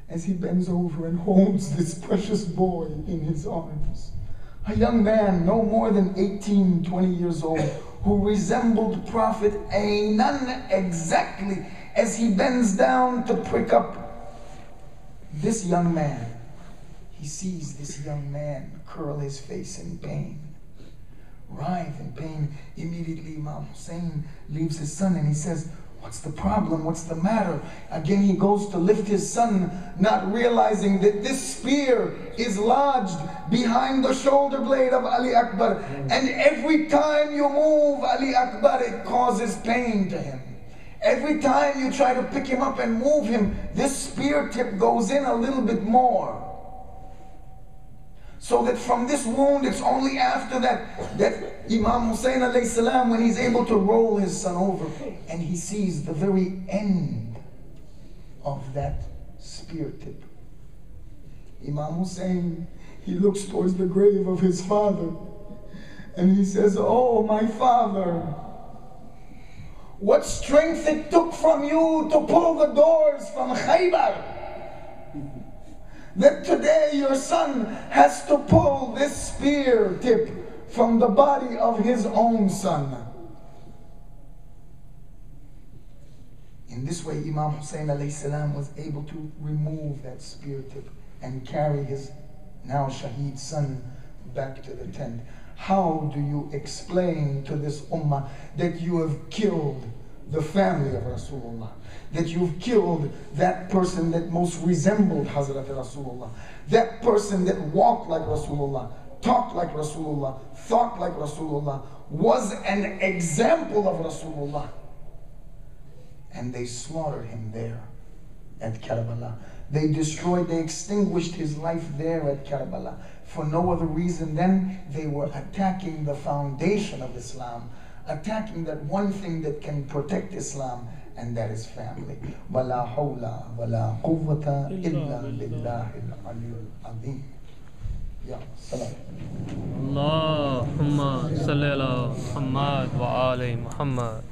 As he bends over and holds this precious boy in his arms, a young man no more than 18, 20 years old, who resembled Prophet Aynan exactly, as he bends down to pick up this young man, he sees this young man curl his face in pain, writhe in pain. Immediately Imam Hussein leaves his son and he says, "What's the problem? What's the matter?" Again he goes to lift his son, not realizing that this spear is lodged behind the shoulder blade of Ali Akbar, and every time you move Ali Akbar, it causes pain to him. Every time you try to pick him up and move him, this spear tip goes in a little bit more. So that from this wound, it's only after that Imam Hussein alayhi salam, when he's able to roll his son over, and he sees the very end of that spear tip. Imam Hussein, he looks towards the grave of his father, and he says, "Oh, my father, what strength it took from you to pull the doors from Khaybar, that today your son has to pull this spear tip from the body of his own son." In this way, Imam Hussein alayhi salam was able to remove that spear tip and carry his now shaheed son back to the tent. How do you explain to this ummah that you have killed the family of Rasulullah, that you've killed that person that most resembled Hazrat Rasulullah, that person that walked like Rasulullah, talked like Rasulullah, thought like Rasulullah, was an example of Rasulullah, and they slaughtered him there at Karbala. They destroyed, they extinguished his life there at Karbala for no other reason than they were attacking the foundation of Islam, attacking that one thing that can protect Islam, and that is family. وَلَا حَوْلَ وَلَا قُوَّةَ إِلَّا بِاللَّهِ الْعَلِيِّ الْعَظِيمِ. Ya salam.
Allahumma salli ala Muhammad wa ali Muhammad.